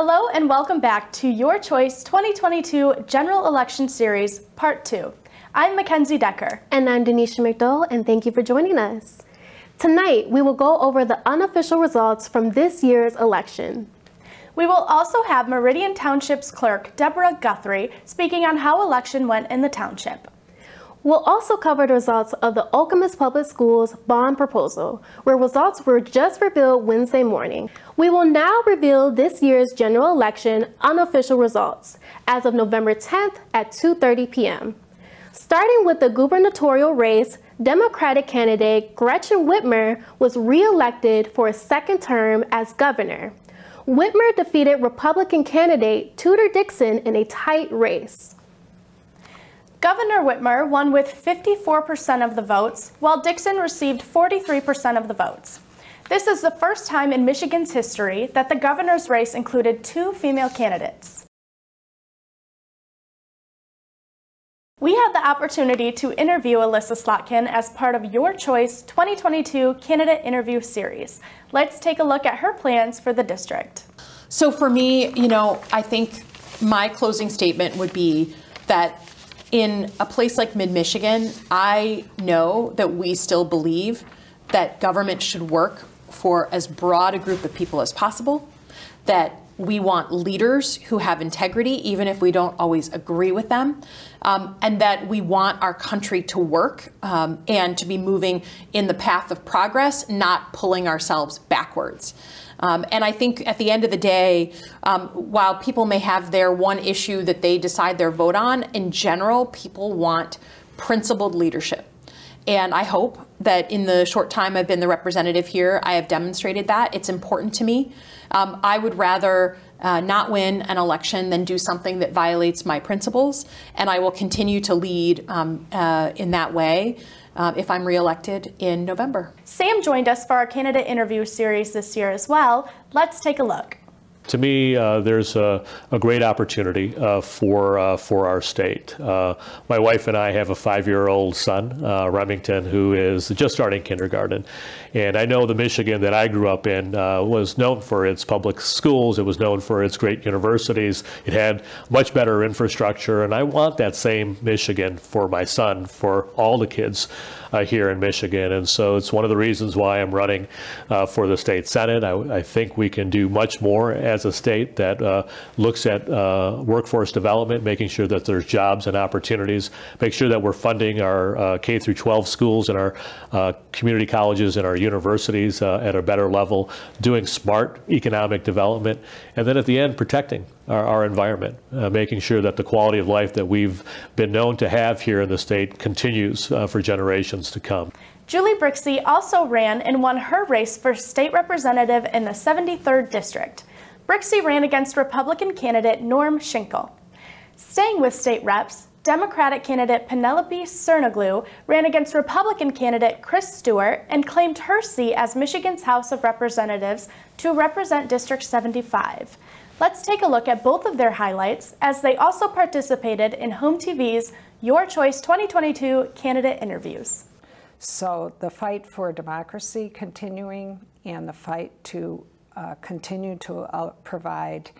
Hello and welcome back to Your Choice 2022 General Election Series Part 2. I'm Mackenzie Decker. And I'm Denisha McDowell, and thank you for joining us. Tonight, we will go over the unofficial results from this year's election. We will also have Meridian Township's clerk, Deborah Guthrie, speaking on how election went in the township. We'll also cover the results of the Okemos Public Schools bond proposal, where results were just revealed Wednesday morning. We will now reveal this year's general election unofficial results as of November 10th at 2:30 p.m. Starting with the gubernatorial race, Democratic candidate Gretchen Whitmer was re-elected for a second term as governor. Whitmer defeated Republican candidate Tudor Dixon in a tight race. Governor Whitmer won with 54% of the votes, while Dixon received 43% of the votes. This is the first time in Michigan's history that the governor's race included two female candidates. We had the opportunity to interview Alyssa Slotkin as part of Your Choice 2022 Candidate Interview Series. Let's take a look at her plans for the district. So for me, I think my closing statement would be that in a place like mid-Michigan, I know that we still believe that government should work for as broad a group of people as possible, that we want leaders who have integrity, even if we don't always agree with them, and that we want our country to work and to be moving in the path of progress, not pulling ourselves backwards. And I think at the end of the day, while people may have their one issue that they decide their vote on, in general, people want principled leadership. And I hope that in the short time I've been the representative here, I have demonstrated that. It's important to me. I would rather not win an election than do something that violates my principles. And I will continue to lead in that way if I'm reelected in November. Sam joined us for our candidate interview series this year as well. Let's take a look. To me, there's a great opportunity for our state. My wife and I have a 5-year-old son, Remington, who is just starting kindergarten. And I know the Michigan that I grew up in was known for its public schools. It was known for its great universities. It had much better infrastructure. And I want that same Michigan for my son, for all the kids here in Michigan. And so it's one of the reasons why I'm running for the state Senate. I think we can do much more as a state that looks at workforce development, making sure that there's jobs and opportunities, make sure that we're funding our K through 12 schools and our community colleges and our universities at a better level, doing smart economic development, and then at the end, protecting our environment, making sure that the quality of life that we've been known to have here in the state continues for generations to come. Julie Brixey also ran and won her race for state representative in the 73rd District. Brixey ran against Republican candidate Norm Schinkel. Staying with state reps, Democratic candidate Penelope Cernoglu ran against Republican candidate Chris Stewart and claimed her seat as Michigan's House of Representatives to represent District 75. Let's take a look at both of their highlights as they also participated in HOMTV's Your Choice 2022 candidate interviews. So the fight for democracy continuing and the fight to continue to provide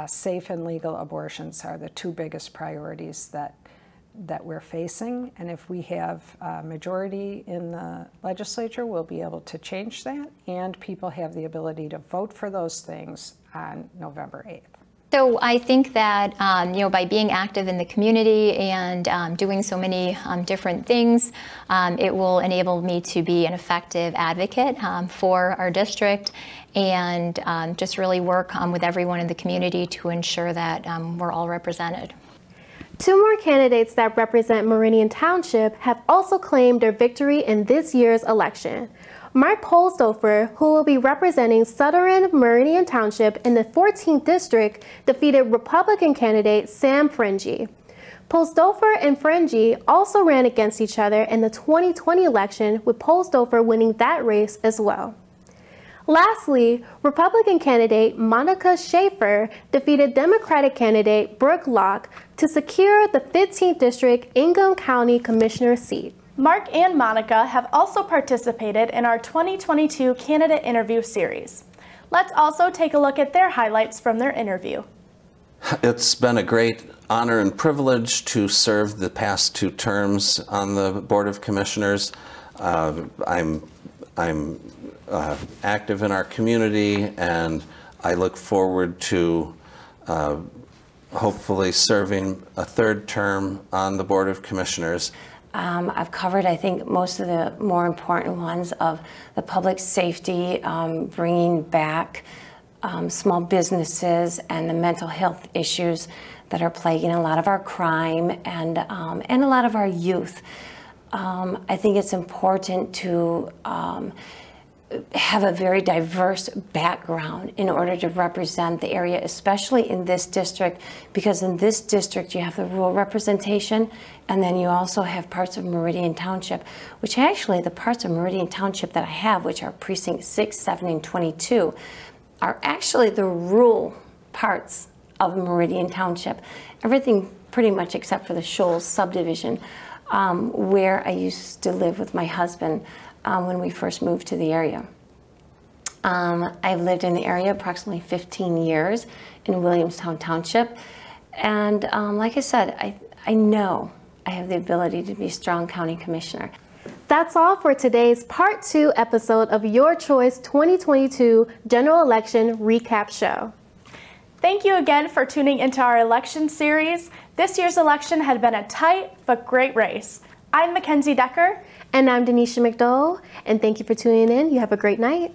safe and legal abortions are the two biggest priorities that we're facing. And if we have a majority in the legislature, we'll be able to change that, and people have the ability to vote for those things on November 8th. So I think that, by being active in the community and doing so many different things, it will enable me to be an effective advocate for our district and just really work with everyone in the community to ensure that we're all represented. Two more candidates that represent Meridian Township have also claimed their victory in this year's election. Mark Polsdorfer, who will be representing Southern Meridian Township in the 14th District, defeated Republican candidate Sam Frengie. Polsdorfer and Frengie also ran against each other in the 2020 election, with Polsdorfer winning that race as well. Lastly, Republican candidate Monica Schaefer defeated Democratic candidate Brooke Locke to secure the 15th District Ingham County Commissioner seat. Mark and Monica have also participated in our 2022 candidate interview series. Let's also take a look at their highlights from their interview. It's been a great honor and privilege to serve the past 2 terms on the Board of Commissioners. I'm active in our community, and I look forward to hopefully serving a 3rd term on the Board of Commissioners. I've covered, I think, most of the more important ones of the public safety, bringing back small businesses and the mental health issues that are plaguing a lot of our crime and a lot of our youth. I think it's important to have a very diverse background in order to represent the area, especially in this district, because in this district you have the rural representation, and then you also have parts of Meridian Township, which actually the parts of Meridian Township that I have, which are precincts 6, 7, and 22, are actually the rural parts of Meridian Township. Everything pretty much except for the Shoals subdivision, where I used to live with my husband when we first moved to the area. I've lived in the area approximately 15 years in Williamstown Township. And like I said, I know I have the ability to be a strong county commissioner. That's all for today's Part 2 episode of Your Choice 2022 General Election Recap Show. Thank you again for tuning into our election series. This year's election had been a tight but great race. I'm Mackenzie Decker. And I'm Denisha McDowell, and thank you for tuning in. You have a great night.